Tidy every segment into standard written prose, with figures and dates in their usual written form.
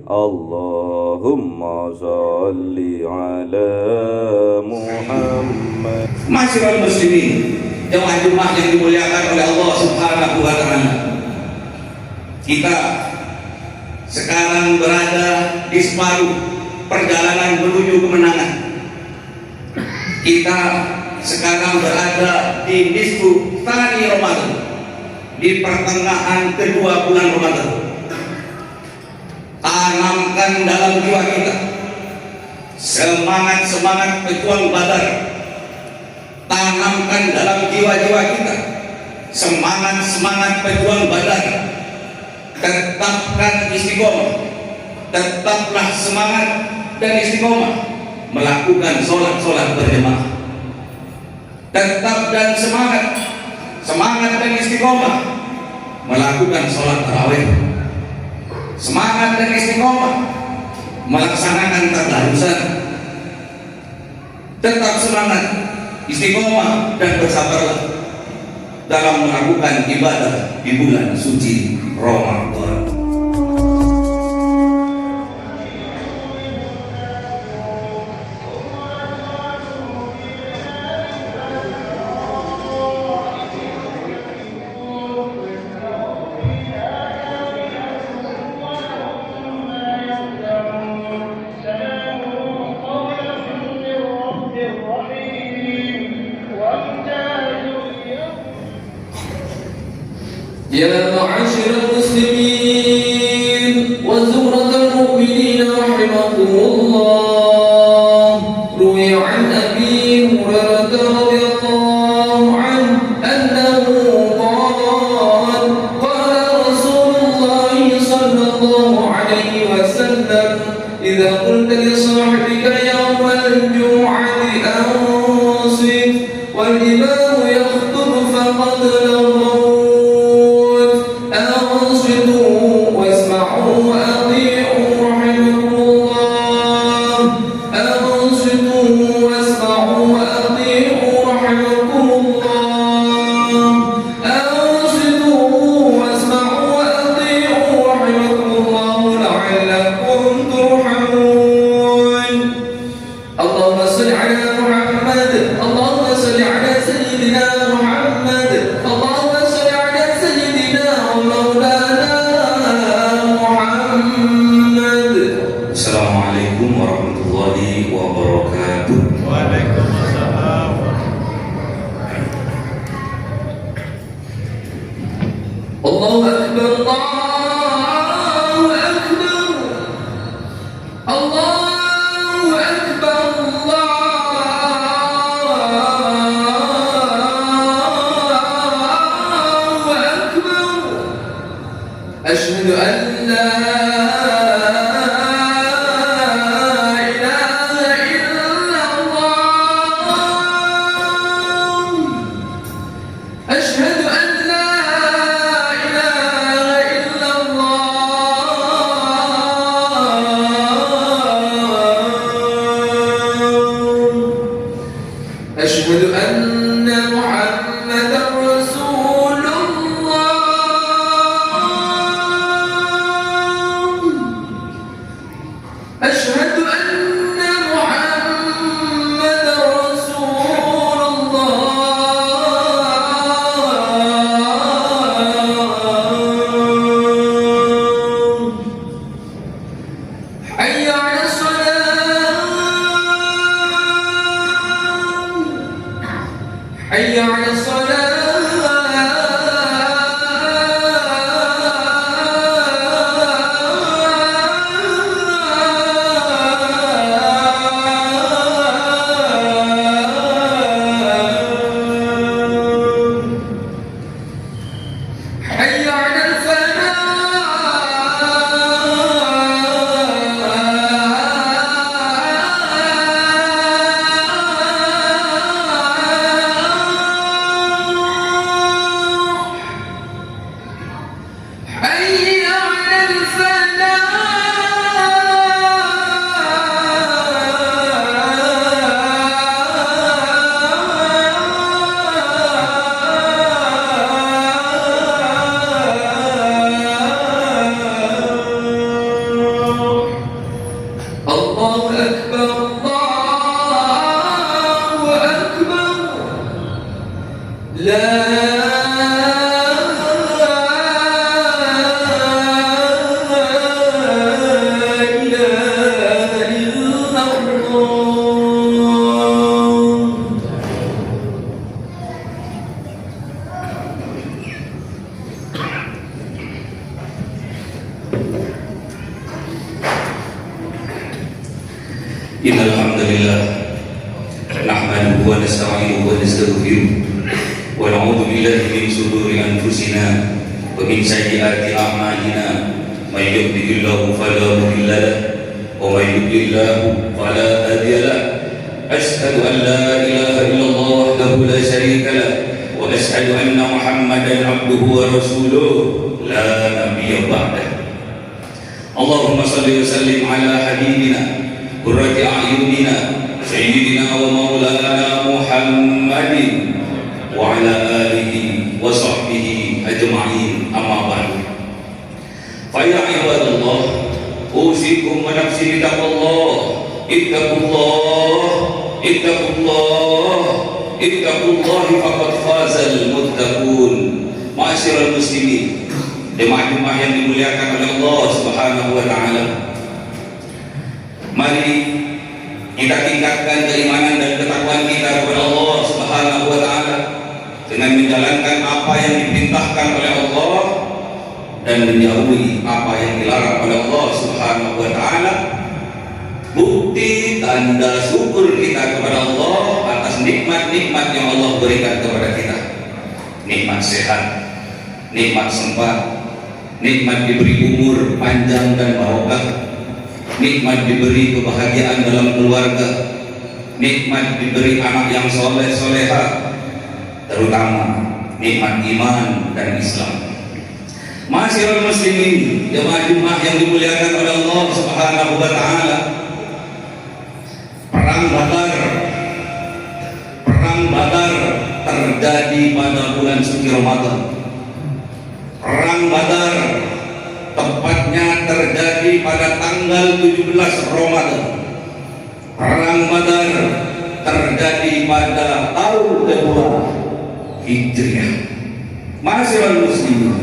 Allahumma sholli ala Muhammad. Masyarakat muslimin, jemaah Jumat yang dimuliakan oleh Allah Subhanahu wa taala. Kita sekarang berada di separuh perjalanan menuju kemenangan. Kita sekarang berada di nisfu tsani Ramadan, di pertengahan kedua bulan Ramadan. Tanamkan dalam jiwa kita semangat pejuang Badar. Tanamkan dalam jiwa-jiwa kita semangat pejuang Badar. Tetapkan istiqomah, tetaplah semangat dan istiqomah melakukan sholat berjamaah. Tetap dan semangat dan istiqomah melakukan sholat tarawih. Semangat dan istiqomah melaksanakan tadarusan. Tetap semangat, istiqomah dan bersabarlah dalam melakukan ibadah di bulan suci Ramadan. يا معاشر المسلمين وزمرة المؤمنين رحمكم الله، روي عن أبي هريرة رضي الله عنه أنه قال قال رسول الله صلى الله عليه وسلم: إذا قلت لصاحبك يوم الجمعة أنصت والإمام يخطب فقد لغوا أشهد أن لا إله إلا الله، أشهد أن لا إله إلا الله، أشهد أن محمدا رسول الله، أشهد أن محمدا رسول الله. حي على الصلاة، حي على الصلاة. حي على الفلاح، Innal hamdalillah nahmaduhu wa nasta'inuhu wa nastaghfiruh wa na'udzu billahi min shururi anfusina wa min sayyiati a'malina may yahdihillahu fala mudilla lahu wa may yudlil fala hadiya lahu asyhadu an la ilaha illallah wahdahu la syarika lahu wa asyhadu anna Muhammadan abduhu wa rasuluh la nabiyya ba'dahu. Allahumma shalli wa sallim ala habibina qurrati a'yunina sayyidina wa maulana Muhammadin wa ala alihi wa sahbihi ajma'in, amma ba'du. Fa ya ibadallah, usikum wa nafsi bitaqwallah, ittaqullah faqad fazal muttaqun. Ma'asyiral muslimin, jemaah-jemaah yang dimuliakan oleh Allah Subhanahu wa taala, mari kita tingkatkan keimanan dan ketakwaan kita kepada Allah Subhanahu wa taala dengan menjalankan apa yang diperintahkan oleh Allah dan menjauhi apa yang dilarang oleh Allah Subhanahu wa taala. Bukti tanda syukur kita kepada Allah atas nikmat-nikmat yang Allah berikan kepada kita. Nikmat sehat, nikmat sempat, nikmat diberi umur panjang dan barokah, nikmat diberi kebahagiaan dalam keluarga, nikmat diberi anak yang soleh soleha, terutama nikmat iman dan Islam. Ma'asyiral muslimin, jemaah-jemaah yang dimuliakan oleh Allah Subhanahu wa taala, perang Badar terjadi pada bulan suci Ramadan. Perang Badar tepatnya terjadi pada tanggal 17 Ramadan. Perang Badar terjadi pada tahun kedua Hijriah. Ma'asyiral muslimin,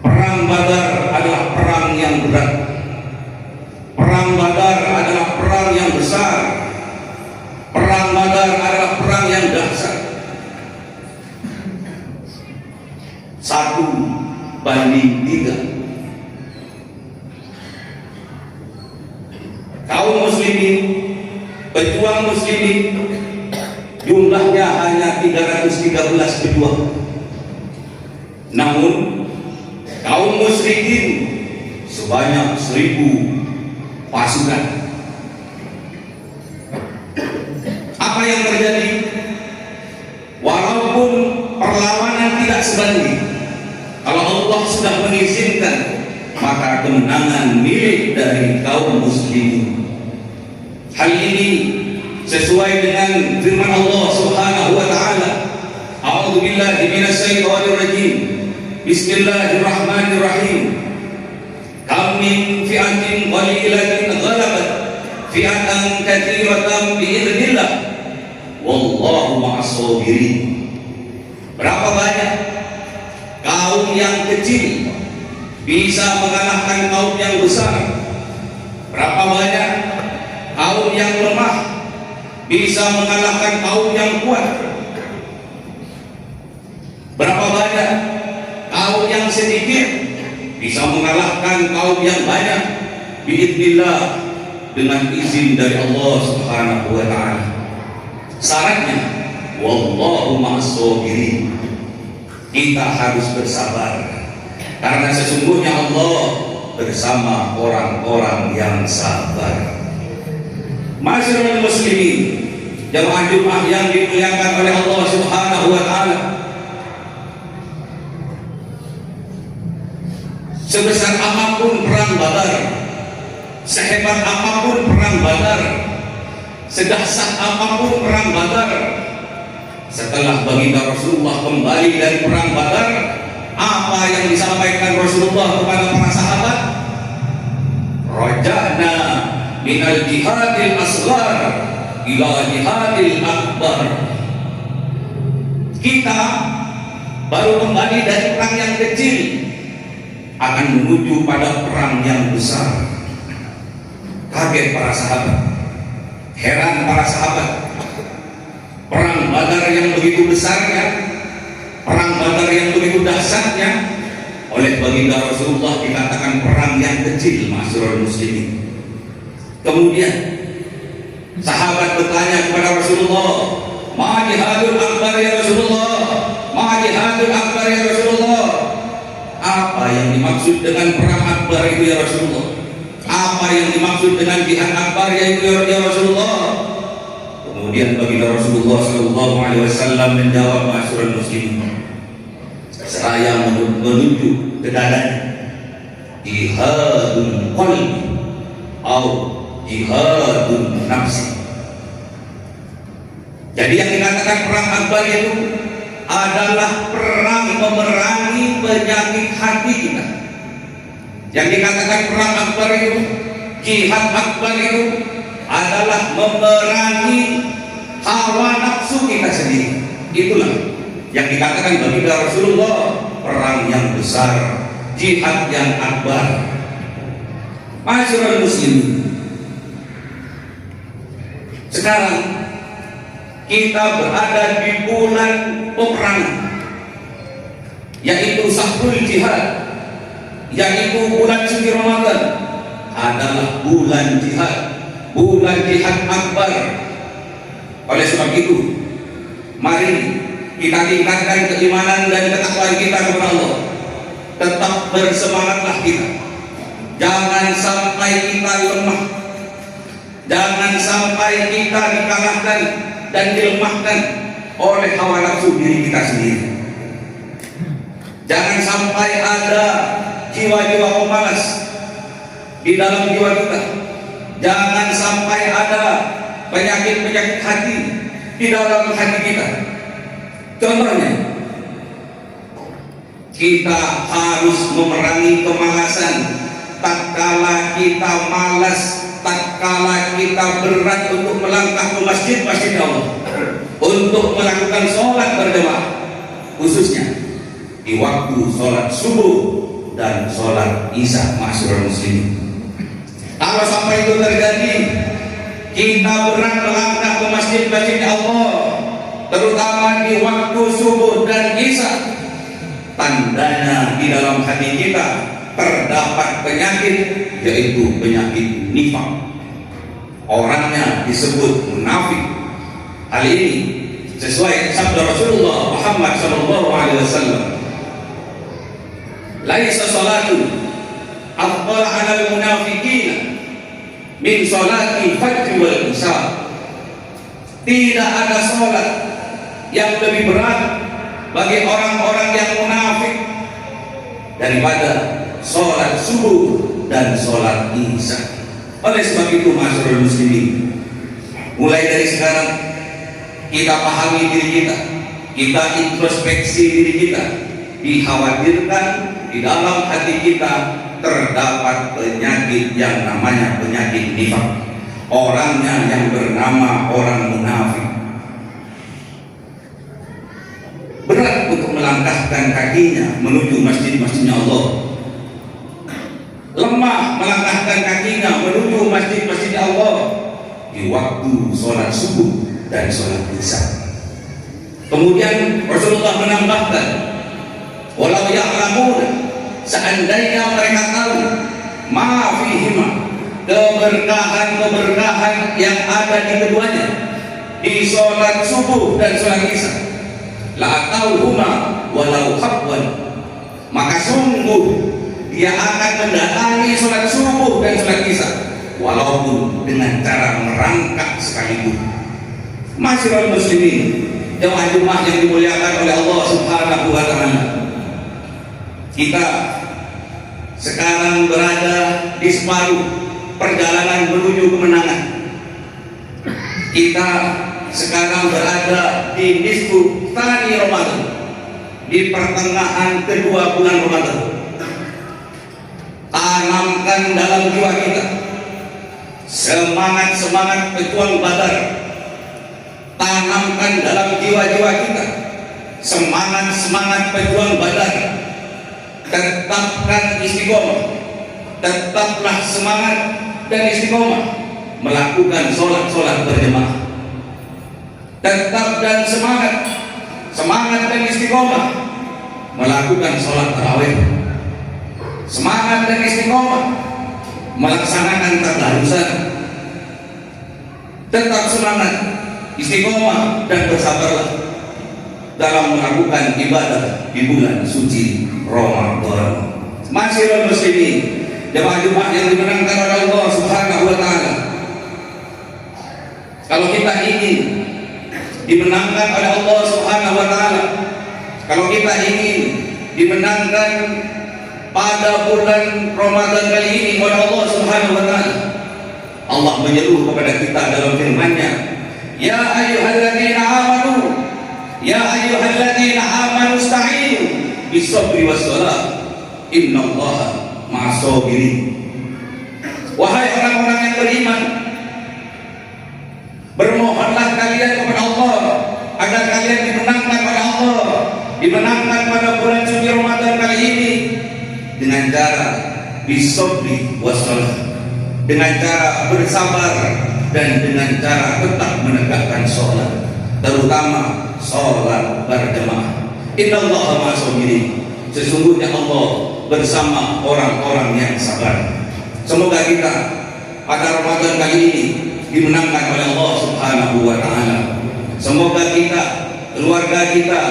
perang Badar adalah perang yang berat. Perang Badar adalah perang yang besar. Perang Badar adalah perang yang dahsyat. 1:3. Kaum muslimin, pejuang muslimin, jumlahnya hanya 313 pejuang. Namun kaum musyrikin sebanyak 1000 pasukan. Apa yang terjadi? Walaupun perlawanan tidak sebanding, kalau Allah sudah mengizinkan, maka kemenangan milik dari kaum muslimin. Hal ini sesuai dengan firman Allah Subhanahu wa taala, A'udzu billahi minasyaitonir rajim. Bismillahirrahmanirrahim. Kam min fi'atin qalilatin ghalabat fi'atan katsiratan bi'idznillah wallahu ma'as sabirin. Berapa banyak kaum yang kecil bisa mengalahkan kaum yang besar? Berapa banyak kaum yang lemah bisa mengalahkan kaum yang kuat? Berapa banyak kaum yang sedikit bisa mengalahkan kaum yang banyak biidznillah, dengan izin dari Allah Subhanahu wa taala. Syaratnya wallahu ma'as sabirin. Kita harus bersabar karena sesungguhnya Allah bersama orang-orang yang sabar. Ma'asyiral muslimin, jemaah-jemaah yang dimuliakan oleh Allah Subhanahu wa taala, sebesar apapun perang Badar, sehebat apapun perang Badar, sedahsyat apapun perang Badar, setelah baginda Rasulullah kembali dari perang Badar, apa yang disampaikan Rasulullah kepada para sahabat? Raja'na minal jihadil asghar ila jihadil akbar. Kita baru kembali dari perang yang kecil akan menuju pada perang yang besar. Kaget para sahabat, heran para sahabat. Perang Badar yang begitu besarnya, perang Badar yang begitu dahsyatnya, oleh baginda Rasulullah dikatakan perang yang kecil, ma'asyiral muslimin. Kemudian sahabat bertanya kepada Rasulullah, ma jihadul akbar ya Rasulullah, ma jihadul akbar ya Rasulullah. Apa yang dimaksud dengan perang akbar itu ya Rasulullah? Apa yang dimaksud dengan jihad akbar ya Rasulullah? Kemudian baginda Rasulullah SAW menjawab, ma'asyiral muslimin, seraya menunjuk ke dadanya, jihadun qalbi atau jihadun nafsi. Jadi yang dikatakan perang akbar itu adalah perang memerangi penyakit hati kita. Yang dikatakan perang akbar itu, jihad akbar itu adalah memerangi hawa nafsu kita sendiri. Itulah yang dikatakan baginda Rasulullah perang yang besar, jihad yang akbar. Ma'asyiral muslimin, sekarang kita berada di bulan peperangan, yaitu syahrul jihad, yaitu bulan suci Ramadan adalah bulan jihad akbar. Oleh sebab itu, mari kita tingkatkan keimanan dan ketakwaan kita kepada Allah. Tetap bersemangatlah kita. Jangan sampai kita lemah. Jangan sampai kita dikalahkan dan dilemahkan oleh hawa nafsu diri kita sendiri. Jangan sampai ada jiwa-jiwa pemalas di dalam jiwa kita. Jangan sampai ada penyakit-penyakit hati di dalam hati kita. Contohnya, kita harus memerangi kemalasan. Tatkala kita malas, tatkala kita berat untuk melangkah ke masjid Allah, untuk melakukan sholat berjamaah, khususnya di waktu sholat subuh dan sholat isya, ma'asyiral muslimin. Kalau sampai itu terjadi, kita berat melangkah ke masjid Allah, terutama di waktu subuh dan isya, tandanya di dalam hati kita terdapat penyakit, yaitu penyakit nifaq. Orangnya disebut munafik. Hal ini sesuai sabda Rasulullah Muhammad SAW, laisa salatu afdal 'alal munafiqina min salati fajr wal isya. Tidak ada salat yang lebih berat bagi orang-orang yang munafik daripada sholat subuh dan sholat isya. Oleh sebab itu, ma'asyiral muslimin, mulai dari sekarang kita pahami diri kita introspeksi diri kita. Dikhawatirkan di dalam hati kita terdapat penyakit yang namanya penyakit nifaq. Orangnya yang bernama orang munafik. Berat untuk melangkahkan kakinya menuju masjid-masjidnya Allah. Lemah melangkahkan kakinya menuju masjid-masjid Allah di waktu sholat subuh dan sholat isya. Kemudian Rasulullah menambahkan, walau ya'lamun, seandainya mereka tahu ma fihima, keberkahan yang ada di keduanya, di sholat subuh dan sholat isya, la tauhuma walau habwan, maka sungguh dia akan mendatangi sholat subuh dan sholat isya walaupun dengan cara merangkak sekalipun. Ma'asyiral muslimin, jemaah Jumat yang dimuliakan oleh Allah Subhanahu wa taala, kita sekarang berada di separuh perjalanan menuju kemenangan. Kita sekarang berada di nisfu tsani Ramadan, di pertengahan kedua bulan Ramadan. Tanamkan dalam jiwa kita semangat-semangat pejuang Badar tanamkan dalam jiwa-jiwa kita. Semangat-semangat pejuang Badar, tetapkan istiqomah, tetaplah semangat dan istiqomah melakukan sholat-sholat berjemaah. Tetap dan semangat dan istiqomah melakukan sholat tarawih. Semangat dan istiqomah melaksanakan tadarusan. Tetap semangat, istiqomah dan bersabarlah dalam melakukan ibadah di bulan suci Ramadan. Masyiral muslimin, jemaah Jumat yang dimenangkan oleh Allah Subhanahu wa taala. Kalau kita ingin dimenangkan oleh Allah Subhanahu wa taala, kalau kita ingin dimenangkan pada bulan Ramadan kali ini oleh Allah Subhanahu wa taala, Allah menyeru kepada kita dalam firman-Nya, ya ayyuhalladzina amanu, ya ayyuhalladzina amanu ista'inu bis-sabri was-shalah innallaha ma'as-sabirin. Wahai orang-orang yang beriman, bermohonlah kalian kepada Allah agar kalian dimenangkan oleh Allah, dimenangkan pada bulan suci Ramadan kali ini dengan cara bis-sabri was-shalah, dengan cara bersabar dan dengan cara tetap menegakkan sholat, terutama sholat berjamaah. Innallaha ma'as-sabirin. Sesungguhnya Allah bersama orang-orang yang sabar. Semoga kita pada Ramadan kali ini dimenangkan oleh Allah Subhanahu wa taala. Semoga kita, keluarga kita,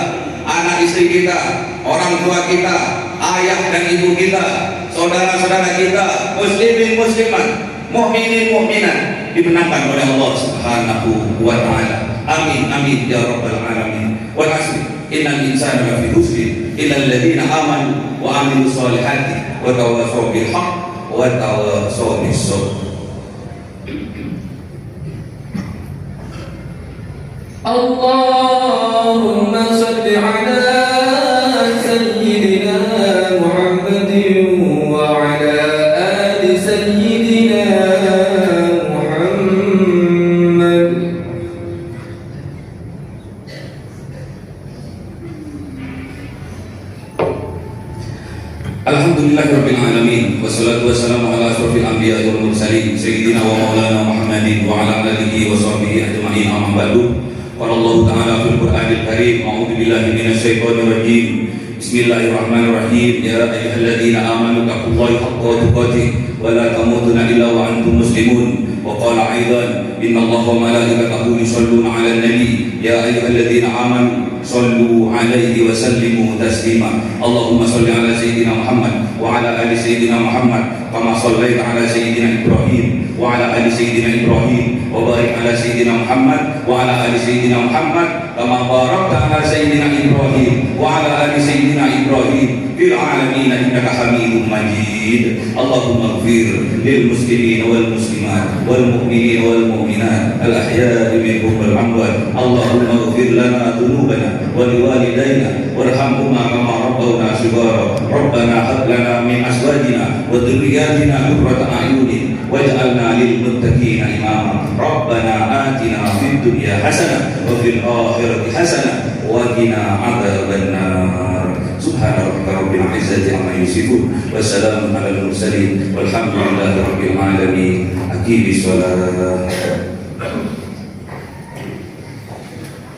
anak istri kita, orang tua kita, ayah dan ibu kita, saudara-saudara kita, muslimin muslimat, mukminin mukminat dimenangkan oleh Allah Subhanahu wa taala. Amin amin ya rabbal alamin. Wal 'asri innal insana lafi khusr illa alladziina amanu wa 'amilus shalihati wa tawassaw bil haqq wa tawassaw bis sabr. Allahumma salli ala sayyidina Muhammadin wa ala ali sayyidina Muhammad. Alhamdulillahirabbil alamin, wassalatu wassalamu ala asyrofil anbiya'i wal mursalin sayyidina wa maulana Muhammadin wa ala alihi wa sahbihi ajma'in. Amma ba'du. Qala Allah ta'ala fil Qur'anil Karim, a'udzu billahi minasy syaithanir rajim. Bismillahirrahmanirrahim. Ya ayyuhalladzina amanu taqullaha haqqa tuqatih wa la tamutunna illa wa antum muslimun. Wa qala aidan innallaha wa malaikatahu yusholluna 'alan nabi. Ya ayyuhalladzina amanu sallu 'alaihi wa sallimu taslima. Allahumma shalli 'ala sayyidina Muhammad wa 'ala ali sayyidina Muhammad kama shallaita 'ala sayyidina Ibrahim wa 'ala ali sayyidina Ibrahim wa barik 'ala sayyidina Muhammad wa 'ala ali sayyidina Muhammad kama barakta 'ala sayyidina Ibrahim wa 'ala ali sayyidina Ibrahim fil 'alamin innaka Hamidum Majid. Allahumma ighfir lil muslimin wal muslimat wal mu'minin wal mu'minat al ahya'i minhum wal amwat. Allahumma ighfir lana dhunubana wa liwalidayna warhamhuma kama rabbawna shighara. Rabbana hab lana min azwajina wa dhurriyyatina qurrata a'yunin waj'alna lil muttaqina imama. Rabbana atina fid dunya hasanah wa fil akhirati hasanah wa qina adzabannar. Subhana rabbika rabbil izzati amma yasifun wa salamun alal mursalin walhamdulillahi rabbil alamin. Aqimis shalah.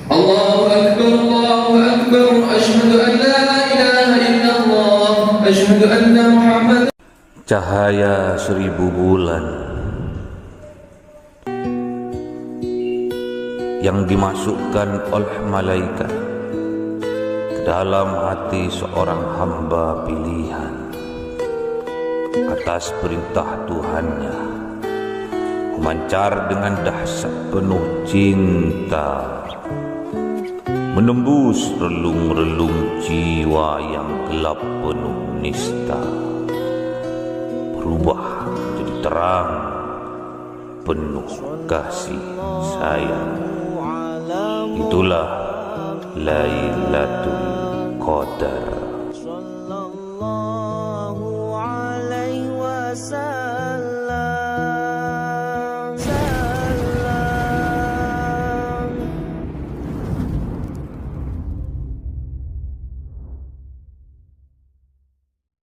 Allahu akbar, Allahu akbar, asyhadu an la ilaha illallah, asyhadu anna Muhammad. Cahaya 1000 bulan yang dimasukkan oleh malaikat ke dalam hati seorang hamba pilihan atas perintah Tuhannya, memancar dengan dahsyat penuh cinta, menembus relung-relung jiwa yang gelap penuh nista, berubah menjadi terang penuh kasih sayang. Itulah Lailatul Qadar.